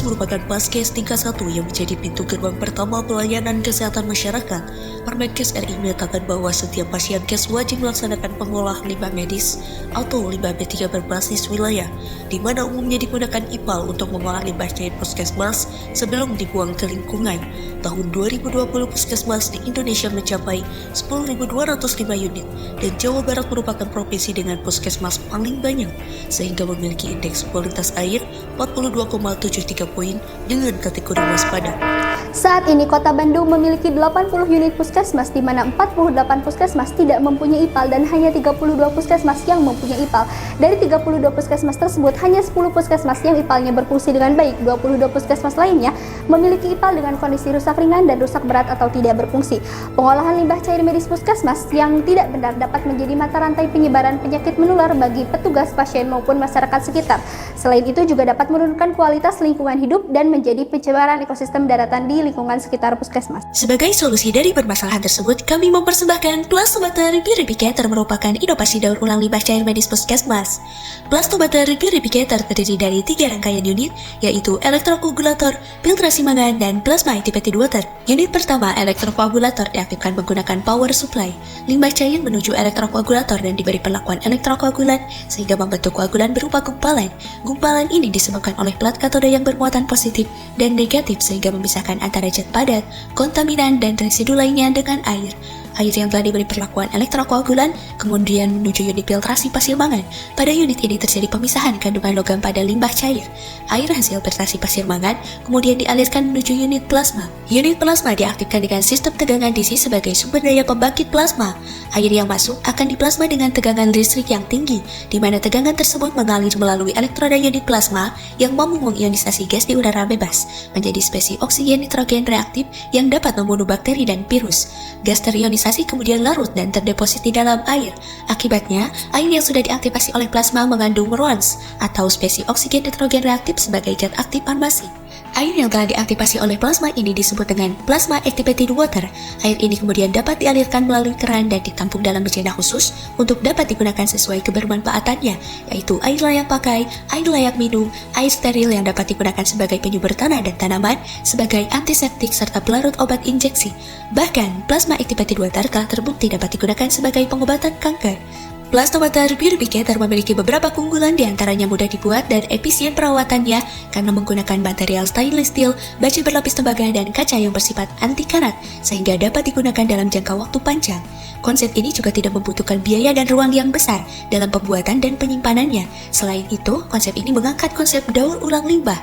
Permekes merupakan Paskes tingkat 1 yang menjadi pintu gerbang pertama pelayanan kesehatan masyarakat. Permekes RI menyatakan bahwa setiap pasien kes wajib melaksanakan pengolahan limbah medis atau limbah B3 berbasis wilayah, di mana umumnya digunakan IPAL untuk mengolah limbah cair puskesmas sebelum dibuang ke lingkungan. Tahun 2020 puskesmas di Indonesia mencapai 10.205 unit, dan Jawa Barat merupakan provinsi dengan puskesmas paling banyak, sehingga memiliki indeks kualitas air 42,73 poin dengan kategori waspada. Saat ini Kota Bandung memiliki 80 unit puskesmas, di mana 48 puskesmas tidak mempunyai IPAL dan hanya 32 puskesmas yang mempunyai IPAL. Dari 32 puskesmas tersebut, hanya 10 puskesmas yang IPAL-nya berfungsi dengan baik. 22 puskesmas lainnya memiliki IPAL dengan kondisi rusak ringan dan rusak berat atau tidak berfungsi. Pengolahan limbah cair medis puskesmas yang tidak benar dapat menjadi mata rantai penyebaran penyakit menular bagi petugas, pasien maupun masyarakat sekitar. Selain itu juga dapat menurunkan kualitas lingkungan hidup dan menjadi pencemaran ekosistem daratan di lingkungan sekitar puskesmas. Sebagai solusi dari permasalahan tersebut, kami mempersembahkan Plastometer Purificator merupakan inovasi daur ulang limbah cair medis puskesmas. Plastometer Purificator terdiri dari 3 rangkaian unit, yaitu elektrokoagulator, filtrasi mangan, dan plasma activated water. Unit pertama, elektrokoagulator, diaktifkan menggunakan power supply. Limbah cair menuju elektrokoagulator dan diberi perlakuan elektrokoagulan sehingga membentuk koagulan berupa gumpalan. Gumpalan ini disebabkan oleh plat katode yang bermuatan positif dan negatif sehingga memisahkan antara zat padat, kontaminan, dan residu lainnya dengan air. Air yang telah diberi perlakuan elektrokoagulan kemudian menuju unit filtrasi pasir mangan. Pada unit ini terjadi pemisahan kandungan logam pada limbah cair. Air hasil filtrasi pasir mangan kemudian dialirkan menuju unit plasma. Unit plasma diaktifkan dengan sistem tegangan DC sebagai sumber daya pembangkit plasma. Air yang masuk akan diplasma dengan tegangan listrik yang tinggi, di mana tegangan tersebut mengalir melalui elektroda unit plasma yang mampu mengionisasi gas di udara bebas menjadi spesies oksigen nitrogen reaktif yang dapat membunuh bakteri dan virus. Gas terionisasi kemudian larut dan terdeposit di dalam air. Akibatnya, air yang sudah diaktifasi oleh plasma mengandung ruans atau spesies oksigen nitrogen reaktif sebagai zat aktif farmasi. Air yang telah diaktifasi oleh plasma ini disebut dengan plasma activated water. Air ini kemudian dapat dialirkan melalui keran dan ditampung dalam bejana khusus untuk dapat digunakan sesuai kebermanfaatannya, yaitu air layak pakai, air layak minum, air steril yang dapat digunakan sebagai penyubur tanah dan tanaman, sebagai antiseptik serta pelarut obat injeksi. Bahkan, plasma activated water telah terbukti dapat digunakan sebagai pengobatan kanker. Plastometer Purificator memiliki beberapa keunggulan, diantaranya mudah dibuat dan efisien perawatannya karena menggunakan material stainless steel, baja berlapis tembaga, dan kaca yang bersifat anti karat sehingga dapat digunakan dalam jangka waktu panjang. Konsep ini juga tidak membutuhkan biaya dan ruang yang besar dalam pembuatan dan penyimpanannya. Selain itu, konsep ini mengangkat konsep daur ulang limbah.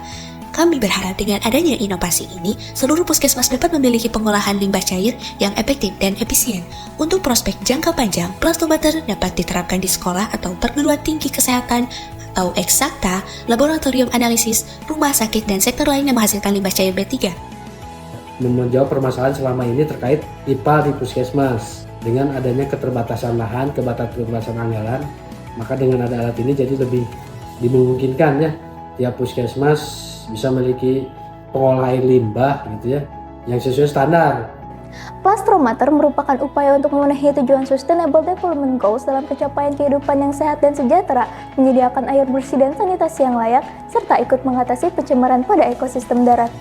Kami berharap dengan adanya inovasi ini, seluruh puskesmas dapat memiliki pengolahan limbah cair yang efektif dan efisien. Untuk prospek jangka panjang, Plastometer dapat diterapkan di sekolah atau perguruan tinggi kesehatan atau eksakta, laboratorium analisis, rumah sakit, dan sektor lain yang menghasilkan limbah cair B3. Menjawab permasalahan selama ini terkait IPAL di puskesmas. Dengan adanya keterbatasan lahan, keterbatasan anggaran, maka dengan ada alat ini jadi lebih dimungkinkan ya, tiap puskesmas bisa memiliki pengolahan air limbah gitu ya, yang sesuai standar. Plastometer merupakan upaya untuk memenuhi tujuan Sustainable Development Goals dalam pencapaian kehidupan yang sehat dan sejahtera, menyediakan air bersih dan sanitasi yang layak, serta ikut mengatasi pencemaran pada ekosistem darat.